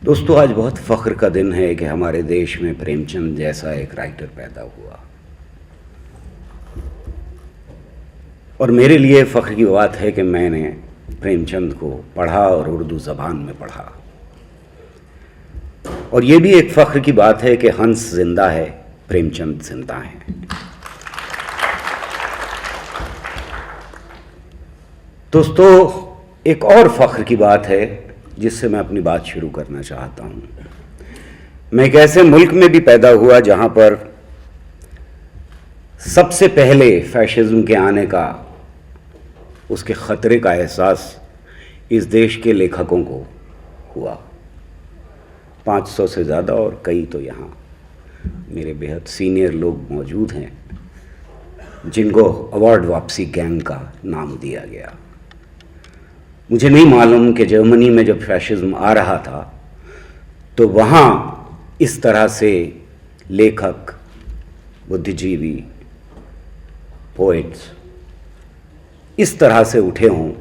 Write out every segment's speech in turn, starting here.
दोस्तों, आज बहुत फ़ख्र का दिन है कि हमारे देश में प्रेमचंद जैसा एक राइटर पैदा हुआ। और मेरे लिए फ़ख्र की बात है कि मैंने प्रेमचंद को पढ़ा और उर्दू ज़बान में पढ़ा। और ये भी एक फ़ख्र की बात है कि हंस जिंदा है, प्रेमचंद जिंदा है। दोस्तों, एक और फ़ख्र की बात है जिससे मैं अपनी बात शुरू करना चाहता हूँ। मैं एक ऐसे मुल्क में भी पैदा हुआ जहाँ पर सबसे पहले फैशिज्म के आने का, उसके ख़तरे का एहसास इस देश के लेखकों को हुआ। 500 से ज़्यादा, और कई तो यहाँ मेरे बेहद सीनियर लोग मौजूद हैं जिनको अवार्ड वापसी गैंग का नाम दिया गया। मुझे नहीं मालूम कि जर्मनी में जब फैशिज्म आ रहा था तो वहाँ इस तरह से लेखक, बुद्धिजीवी, पोएट्स इस तरह से उठे हों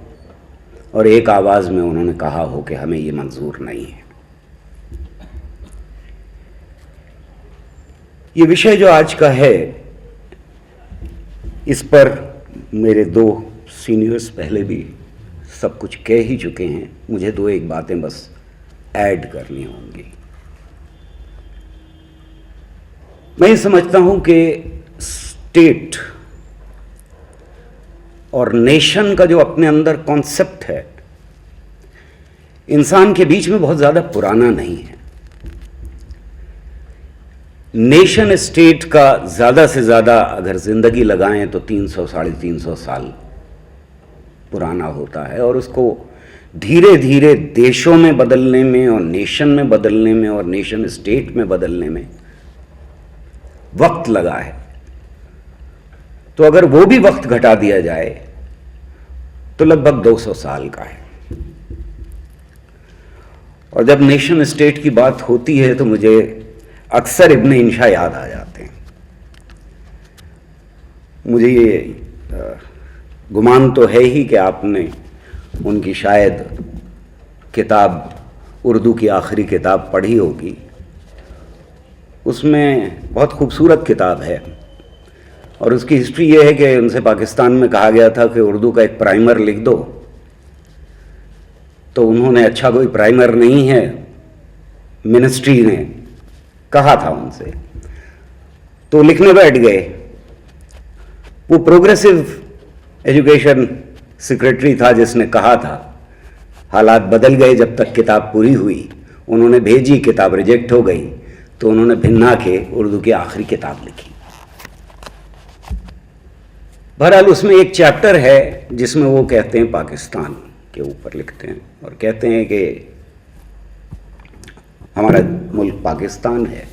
और एक आवाज़ में उन्होंने कहा हो कि हमें ये मंजूर नहीं है। ये विषय जो आज का है, इस पर मेरे दो सीनियर्स पहले भी सब कुछ कह ही चुके हैं। मुझे दो एक बातें बस ऐड करनी होंगी। मैं ये समझता हूं कि स्टेट और नेशन का जो अपने अंदर कॉन्सेप्ट है, इंसान के बीच में बहुत ज़्यादा पुराना नहीं है। नेशन स्टेट का ज़्यादा से ज़्यादा अगर ज़िंदगी लगाएं तो 300 साढ़े 300 साल पुराना होता है। और उसको धीरे धीरे देशों में बदलने में और नेशन में बदलने में और नेशन स्टेट में बदलने में वक्त लगा है। तो अगर वो भी वक्त घटा दिया जाए तो लगभग 200 साल का है। और जब नेशन स्टेट की बात होती है तो मुझे अक्सर इब्न इंशा याद आ जाते हैं। मुझे ये गुमान तो है ही कि आपने उनकी शायद किताब, उर्दू की आखिरी किताब पढ़ी होगी। उसमें बहुत खूबसूरत किताब है और उसकी हिस्ट्री ये है कि उनसे पाकिस्तान में कहा गया था कि उर्दू का एक प्राइमर लिख दो, तो उन्होंने अच्छा कोई प्राइमर नहीं है, मिनिस्ट्री ने कहा था उनसे, तो लिखने बैठ गए। वो प्रोग्रेसिव एजुकेशन सेक्रेटरी था जिसने कहा था। हालात बदल गए जब तक किताब पूरी हुई। उन्होंने भेजी, किताब रिजेक्ट हो गई, तो उन्होंने भिन्ना के उर्दू की आखिरी किताब लिखी। बहरहाल उसमें एक चैप्टर है जिसमें वो कहते हैं, पाकिस्तान के ऊपर लिखते हैं और कहते हैं कि हमारा मुल्क पाकिस्तान है,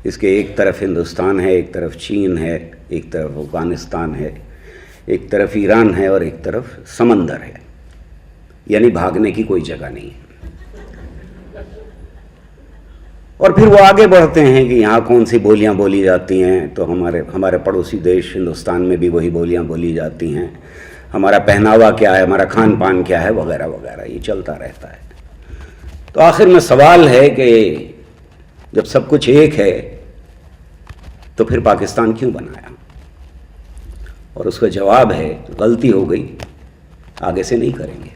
इसके एक तरफ हिंदुस्तान है, एक तरफ चीन है, एक तरफ अफगानिस्तान है, एक तरफ ईरान है और एक तरफ समंदर है, यानी भागने की कोई जगह नहीं है। और फिर वो आगे बढ़ते हैं कि यहाँ कौन सी बोलियाँ बोली जाती हैं, तो हमारे पड़ोसी देश हिंदुस्तान में भी वही बोलियाँ बोली जाती हैं। हमारा पहनावा क्या है, हमारा खान पान क्या है, वगैरह वगैरह, ये चलता रहता है। तो आखिर में सवाल है कि जब सब कुछ एक है तो फिर पाकिस्तान क्यों बनाया? और उसका जवाब है, गलती हो गई, आगे से नहीं करेंगे।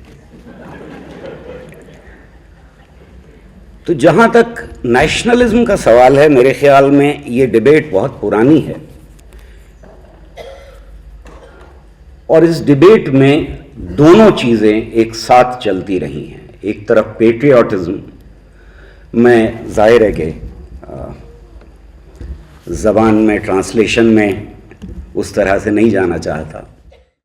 तो जहां तक नेशनलिज्म का सवाल है, मेरे ख्याल में ये डिबेट बहुत पुरानी है और इस डिबेट में दोनों चीज़ें एक साथ चलती रही हैं। एक तरफ पेट्रियाटिज्म, मैं जाहिर है कि ज़बान में, ट्रांसलेशन में उस तरह से नहीं जाना चाहता,